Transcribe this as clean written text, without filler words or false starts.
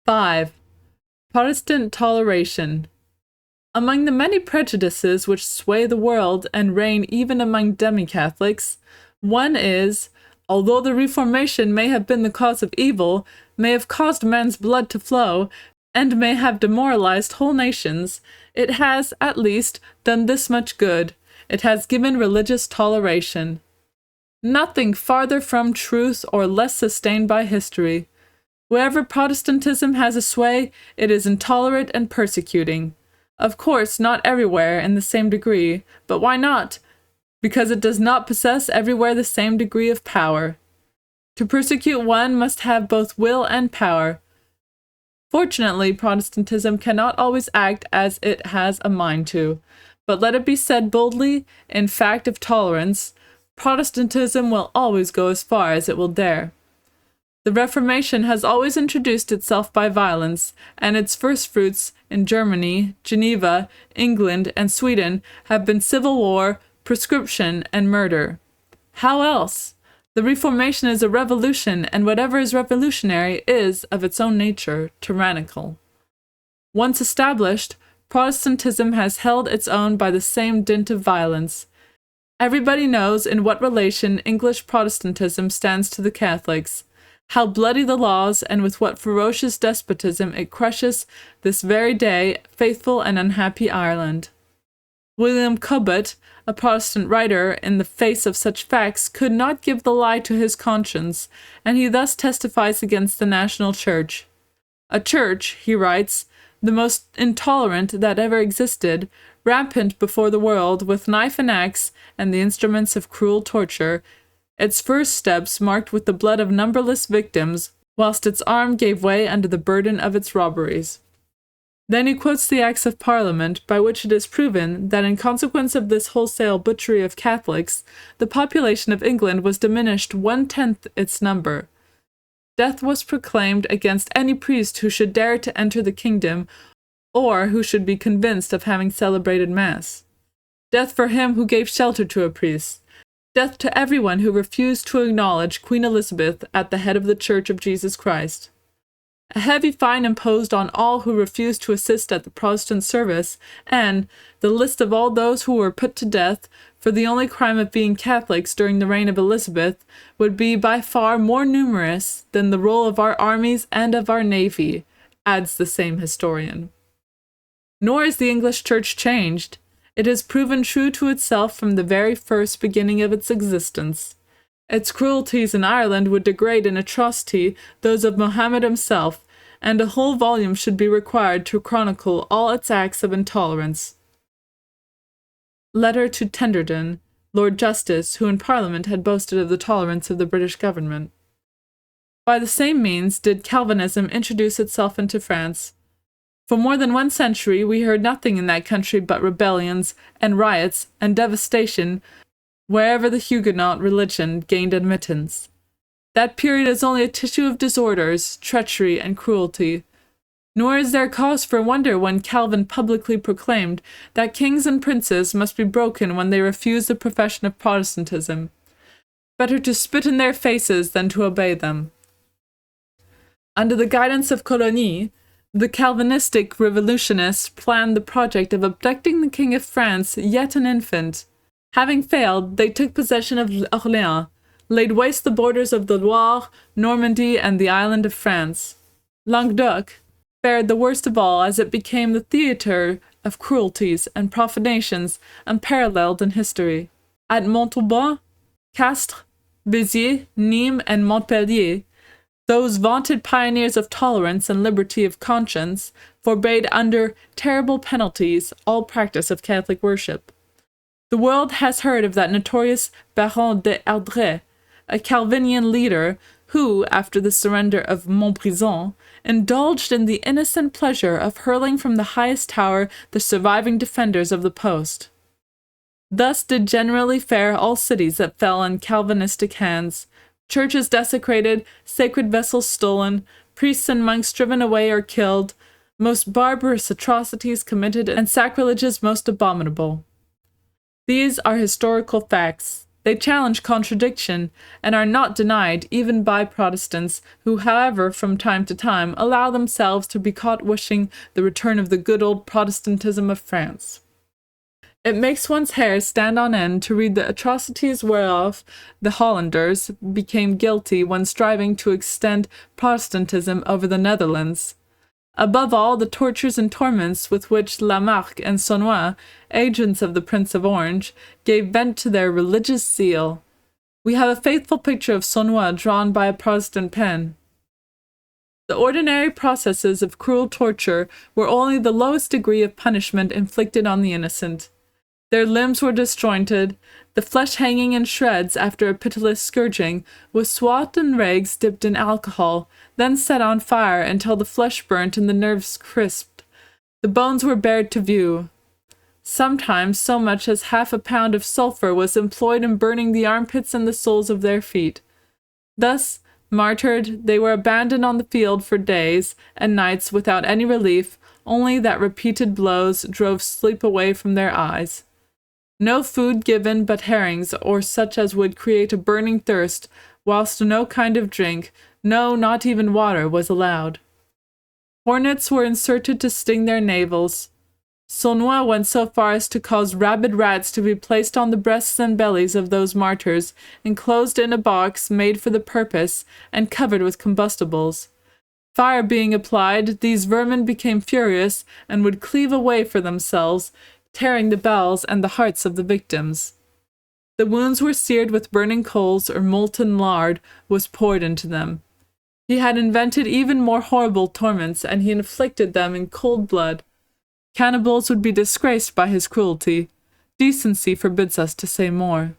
5. Protestant toleration. Among the many prejudices which sway the world and reign even among demi-Catholics, one is, although the Reformation may have been the cause of evil, may have caused men's blood to flow, and may have demoralized whole nations, it has, at least, done this much good: it has given religious toleration. Nothing farther from truth or less sustained by history. Wherever Protestantism has a sway, it is intolerant and persecuting. Of course, not everywhere in the same degree, but why not? Because it does not possess everywhere the same degree of power. To persecute one must have both will and power. Fortunately, Protestantism cannot always act as it has a mind to, but let it be said boldly, in fact of tolerance, Protestantism will always go as far as it will dare. The Reformation has always introduced itself by violence, and its first fruits in Germany, Geneva, England, and Sweden have been civil war, proscription, and murder. How else? The Reformation is a revolution, and whatever is revolutionary is, of its own nature, tyrannical. Once established, Protestantism has held its own by the same dint of violence. Everybody knows in what relation English Protestantism stands to the Catholics, how bloody the laws, and with what ferocious despotism it crushes this very day faithful and unhappy Ireland. William Cobbett, a Protestant writer, in the face of such facts, could not give the lie to his conscience, and he thus testifies against the national church. A church, he writes, the most intolerant that ever existed, rampant before the world, with knife and axe, and the instruments of cruel torture, its first steps marked with the blood of numberless victims, whilst its arm gave way under the burden of its robberies. Then he quotes the Acts of Parliament, by which it is proven that in consequence of this wholesale butchery of Catholics, the population of England was diminished 1/10 its number. Death was proclaimed against any priest who should dare to enter the kingdom, or who should be convinced of having celebrated Mass. Death for him who gave shelter to a priest. Death to everyone who refused to acknowledge Queen Elizabeth at the head of the Church of Jesus Christ. A heavy fine imposed on all who refused to assist at the Protestant service, and the list of all those who were put to death for the only crime of being Catholics during the reign of Elizabeth would be by far more numerous than the roll of our armies and of our navy, adds the same historian. Nor is the English Church changed. It has proven true to itself from the very first beginning of its existence. Its cruelties in Ireland would degrade in atrocity those of Mohammed himself, and a whole volume should be required to chronicle all its acts of intolerance. Letter to Tenderden, Lord Justice, who in Parliament had boasted of the tolerance of the British government. By the same means did Calvinism introduce itself into France. For more than 1 century we heard nothing in that country but rebellions and riots and devastation wherever the Huguenot religion gained admittance. That period is only a tissue of disorders, treachery, and cruelty. Nor is there cause for wonder when Calvin publicly proclaimed that kings and princes must be broken when they refuse the profession of Protestantism. Better to spit in their faces than to obey them. Under the guidance of Coligny, the Calvinistic revolutionists planned the project of abducting the King of France, yet an infant. Having failed, they took possession of Orléans, laid waste the borders of the Loire, Normandy, and the island of France. Languedoc fared the worst of all, as it became the theatre of cruelties and profanations unparalleled in history. At Montauban, Castres, Béziers, Nîmes, and Montpellier, those vaunted pioneers of tolerance and liberty of conscience forbade under terrible penalties all practice of Catholic worship. The world has heard of that notorious Baron de Ardres, a Calvinian leader who, after the surrender of Montbrison, indulged in the innocent pleasure of hurling from the highest tower the surviving defenders of the post. Thus did generally fare all cities that fell in Calvinistic hands, churches desecrated, sacred vessels stolen, priests and monks driven away or killed, most barbarous atrocities committed, and sacrileges most abominable. These are historical facts. They challenge contradiction and are not denied even by Protestants who, however, from time to time allow themselves to be caught wishing the return of the good old Protestantism of France. It makes one's hair stand on end to read the atrocities whereof the Hollanders became guilty when striving to extend Protestantism over the Netherlands. Above all, the tortures and torments with which Lamarck and Saunois, agents of the Prince of Orange, gave vent to their religious zeal. We have a faithful picture of Saunois drawn by a Protestant pen. The ordinary processes of cruel torture were only the lowest degree of punishment inflicted on the innocent. Their limbs were disjointed, the flesh hanging in shreds after a pitiless scourging, was swathed in rags dipped in alcohol, then set on fire until the flesh burnt and the nerves crisped. The bones were bared to view. Sometimes so much as 1/2 pound of sulphur was employed in burning the armpits and the soles of their feet. Thus, martyred, they were abandoned on the field for days and nights without any relief, only that repeated blows drove sleep away from their eyes. No food given but herrings, or such as would create a burning thirst, whilst no kind of drink, no, not even water, was allowed. Hornets were inserted to sting their navels. Saunois went so far as to cause rabid rats to be placed on the breasts and bellies of those martyrs, enclosed in a box made for the purpose, and covered with combustibles. Fire being applied, these vermin became furious, and would cleave a way for themselves, tearing the bowels and the hearts of the victims. The wounds were seared with burning coals, or molten lard was poured into them. He had invented even more horrible torments, and he inflicted them in cold blood. Cannibals would be disgraced by his cruelty. Decency forbids us to say more.